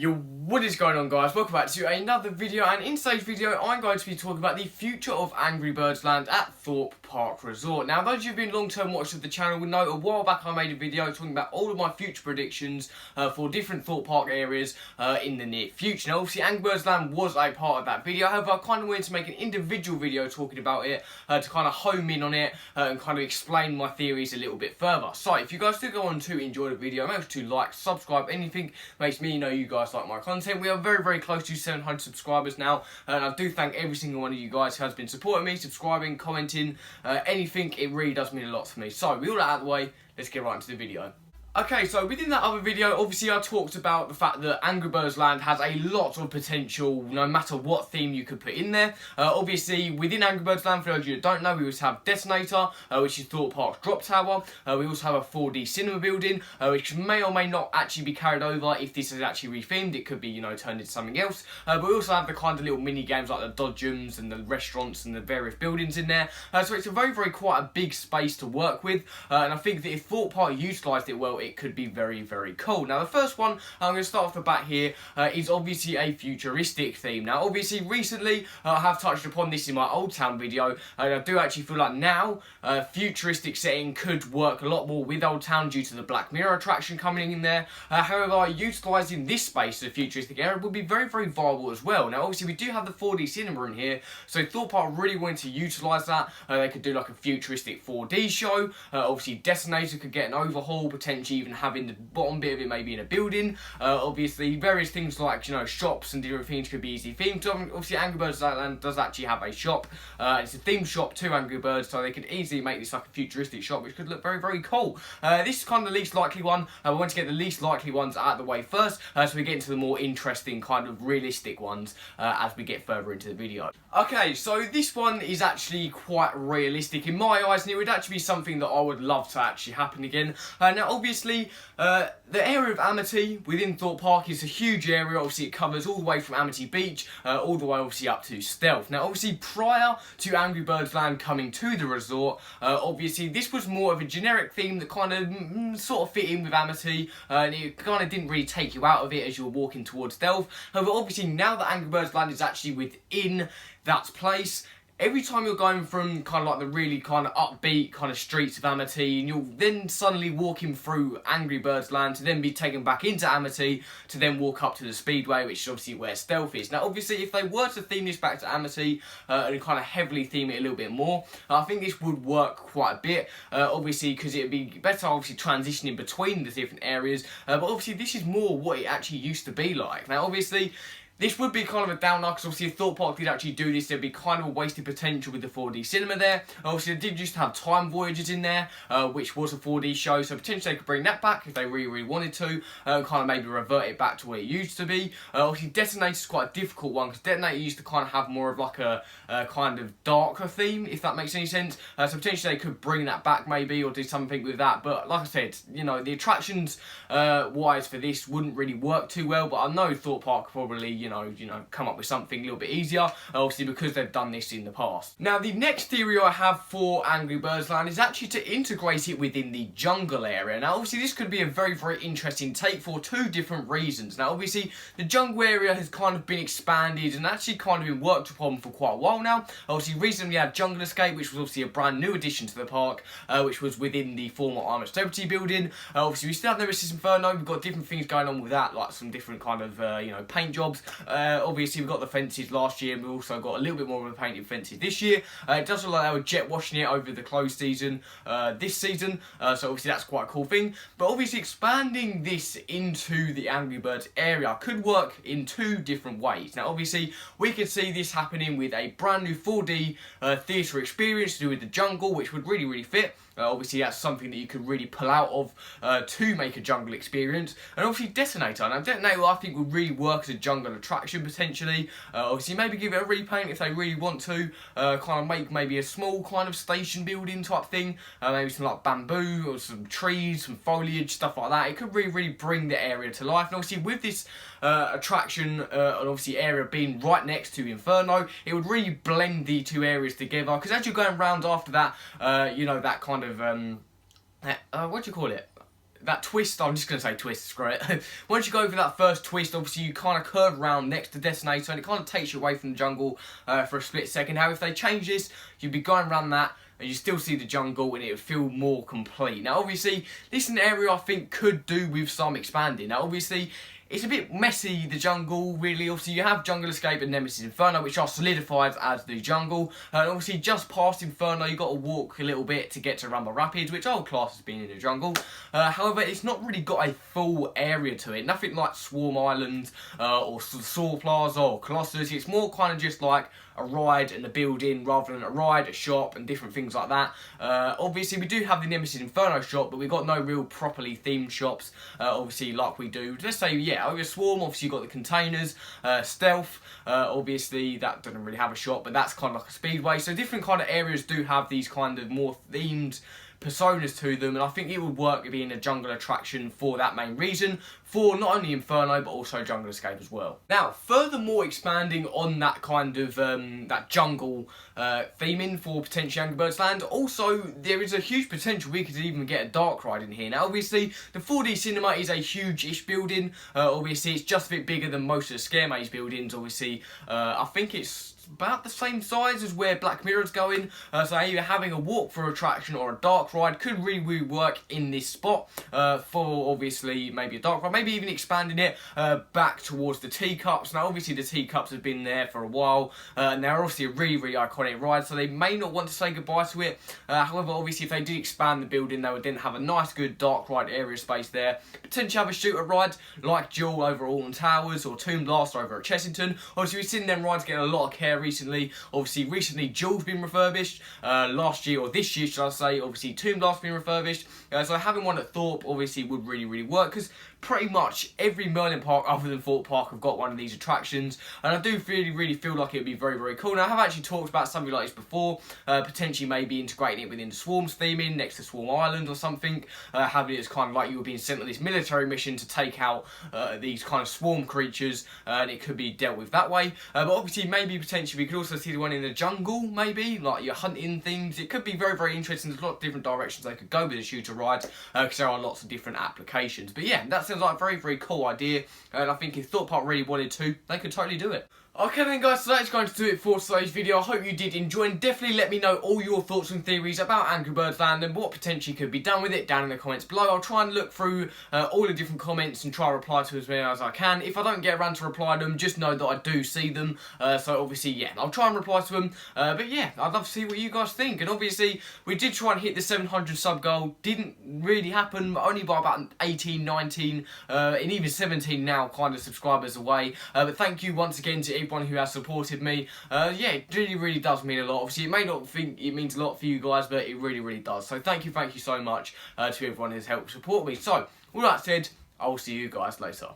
Yo, what is going on, guys? Welcome back to another video, and in today's video I'm going to be talking about the future of Angry Birds Land at Thorpe Park Resort. Now, those of you who've been long-term watchers of the channel will know a while back I made a video talking about all of my future predictions for different Thorpe Park areas in the near future. Now, obviously Angry Birds Land was a part of that video, however I kind of wanted to make an individual video talking about it to kind of home in on it and kind of explain my theories a little bit further. So, if you guys do go on to enjoy the video, make sure to like, subscribe, anything makes me know you guys like my content. We are very close to 700 subscribers now, and I do thank every single one of you guys who has been supporting me, subscribing, commenting, anything. It really does mean a lot to me. So with all that out of the way, let's get right into the video. Okay, so within that other video, obviously I talked about the fact that Angry Birds Land has a lot of potential, no matter what theme you could put in there. Obviously, within Angry Birds Land, for those of you that don't know, we also have Detonator, which is Thorpe Park's drop tower. We also have a 4D cinema building, which may or may not actually be carried over if this is actually rethemed. It could be, you know, turned into something else. But we also have the kind of little mini games like the Dodgems and the restaurants and the various buildings in there. So it's a very quite a big space to work with. And I think that if Thorpe Park utilised it well, it could be very cool. Now, the first one I'm going to start off the bat here is obviously a futuristic theme. Now, obviously, recently I have touched upon this in my Old Town video, and I do actually feel like now futuristic setting could work a lot more with Old Town due to the Black Mirror attraction coming in there. However, utilising this space as a futuristic area would be very viable as well. Now, obviously, we do have the 4D cinema in here, so Thorpe Park really wanted to utilise that. They could do like a futuristic 4D show. Obviously, Detonator could get an overhaul, potentially even having the bottom bit of it maybe in a building. Obviously, various things like, you know, shops and different things could be easily themed. So, obviously, Angry Birds Land does actually have a shop. It's a themed shop to Angry Birds, so they could easily make this like a futuristic shop, which could look very cool. This is kind of the least likely one. We want to get the least likely ones out of the way first, so we get into the more interesting kind of realistic ones as we get further into the video. Okay, so this one is actually quite realistic in my eyes, and it would actually be something that I would love to actually happen again. Now, obviously, the area of Amity within Thorpe Park is a huge area. Obviously, it covers all the way from Amity Beach, all the way obviously up to Stealth. Now, obviously, prior to Angry Birds Land coming to the resort, obviously, this was more of a generic theme that kind of sort of fit in with Amity, and it kind of didn't really take you out of it as you were walking towards Stealth. However, obviously, now that Angry Birds Land is actually within that place, every time you're going from kind of like the really kind of upbeat kind of streets of Amity, and you're then suddenly walking through Angry Birds Land to then be taken back into Amity to then walk up to the Speedway, which is obviously where Stealth is. Now, obviously, if they were to theme this back to Amity and kind of heavily theme it a little bit more, I think this would work quite a bit. Obviously, because it would be better, obviously, transitioning between the different areas. But obviously, this is more what it actually used to be like. Now, obviously, this would be kind of a downer, because obviously if Thorpe Park did actually do this, there'd be kind of a wasted potential with the 4D cinema there. Obviously, they did used to have Time Voyagers in there, which was a 4D show, so potentially they could bring that back if they really wanted to, kind of maybe revert it back to what it used to be. Obviously, Detonator's quite a difficult one, because Detonator used to kind of have more of like a kind of darker theme, if that makes any sense. So potentially they could bring that back maybe, or do something with that. But like I said, you know, the attractions wise for this wouldn't really work too well, but I know Thorpe Park probably, you know, come up with something a little bit easier, obviously because they've done this in the past. Now, the next theory I have for Angry Birds Land is actually to integrate it within the jungle area. Now, obviously, this could be a very interesting take for two different reasons. Now, obviously, the jungle area has kind of been expanded and actually kind of been worked upon for quite a while now. Obviously, recently we had Jungle Escape, which was obviously a brand new addition to the park, which was within the former Armour Celebrity building. Obviously, we still have Nemesis Inferno. We've got different things going on with that, like some different kind of, you know, paint jobs. Obviously, we've got the fences last year, and we've also got a little bit more of the painted fences this year. It does look like they were jet washing it over the closed season this season, so obviously that's quite a cool thing. But obviously, expanding this into the Angry Birds area could work in two different ways. Now, obviously, we could see this happening with a brand new 4D theatre experience to do with the jungle, which would really fit. Obviously, that's something that you could really pull out of to make a jungle experience. And obviously, Detonator. Now, Detonator, I think, would really work as a jungle attraction, potentially. Obviously, maybe give it a repaint if they really want to. Kind of make maybe a small kind of station building type thing. Maybe some like bamboo or some trees, some foliage, stuff like that. It could really bring the area to life. And obviously, with this attraction and obviously area being right next to Inferno, it would really blend the two areas together. Because as you're going round after that, you know, that kind of what do you call it? that twist, I'm just going to say twist, screw it. Once you go over that first twist, obviously you kind of curve around next to Detonator, and it kind of takes you away from the jungle for a split second. However, if they change this, you'd be going around that, and you still see the jungle, and it would feel more complete. Now, obviously, this is an area I think could do with some expanding. Now, obviously, it's a bit messy, the jungle, really. Obviously, you have Jungle Escape and Nemesis Inferno, which are solidified as the jungle. And obviously, just past Inferno, you've got to walk a little bit to get to Rumble Rapids, which I would class as being in the jungle. However, it's not really got a full area to it. Nothing like Swarm Island or Saw Plaza or Colossus. It's more kind of just like a ride and a building rather than a ride, a shop, and different things like that. Obviously, we do have the Nemesis Inferno shop, but we've got no real properly themed shops, obviously, like we do. Let's say, yeah, over Swarm, obviously, you've got the containers, Stealth, obviously, that doesn't really have a shop, but that's kind of like a speedway. So different kind of areas do have these kind of more themed personas to them, and I think it would work being a jungle attraction for that main reason, for not only Inferno but also Jungle Escape as well. Now, furthermore, expanding on that kind of that jungle theming for potentially Angry Birds Land, also there is a huge potential we could even get a dark ride in here. Now, obviously, the 4D cinema is a huge-ish building. Obviously, it's just a bit bigger than most of the Scare Maze buildings. Obviously, I think it's about the same size as where Black Mirror's going, so either having a walk-through attraction or a dark ride could really work in this spot for obviously maybe a dark ride, maybe even expanding it back towards the teacups. Now obviously the teacups have been there for a while, and they're obviously a really iconic ride, so they may not want to say goodbye to it. However, obviously if they did expand the building, they would then have a nice good dark ride area space there, potentially have a shooter ride like Duel over at Alton Towers or Tomb Blast over at Chessington. Obviously we've seen them rides getting a lot of care recently. Obviously, recently Duel's been refurbished. Last year, or this year, should I say, obviously Tomb Blast's been refurbished. So having one at Thorpe obviously would really work, because pretty much every Merlin park other than Thorpe Park have got one of these attractions, and I do really feel like it would be very cool. Now, I have actually talked about something like this before, potentially maybe integrating it within the Swarms theming next to Swarm Island or something, having it as kind of like you were being sent on this military mission to take out these kind of swarm creatures, and it could be dealt with that way. But obviously, maybe potentially we could also see the one in the jungle, maybe, like you're hunting things. It could be very interesting. There's a lot of different directions they could go with the shooter rides, because there are lots of different applications. But yeah, that's sounds like a very cool idea, and I think if Thorpe Park really wanted to, they could totally do it. Okay then guys, so that's going to do it for today's video. I hope you did enjoy, and definitely let me know all your thoughts and theories about Angry Birds Land and what potentially could be done with it down in the comments below. I'll try and look through all the different comments and try to reply to as many as I can. If I don't get around to reply to them, just know that I do see them. So obviously, yeah, I'll try and reply to them. But yeah, I'd love to see what you guys think. And obviously, we did try and hit the 700 sub goal. Didn't really happen, only by about 18, 19, and even 17 now kind of subscribers away. But thank you once again to everyone who has supported me. Yeah, it really does mean a lot. Obviously, it may not think it means a lot for you guys, but it really does. So thank you so much to everyone who's helped support me. So, all that said, I will see you guys later.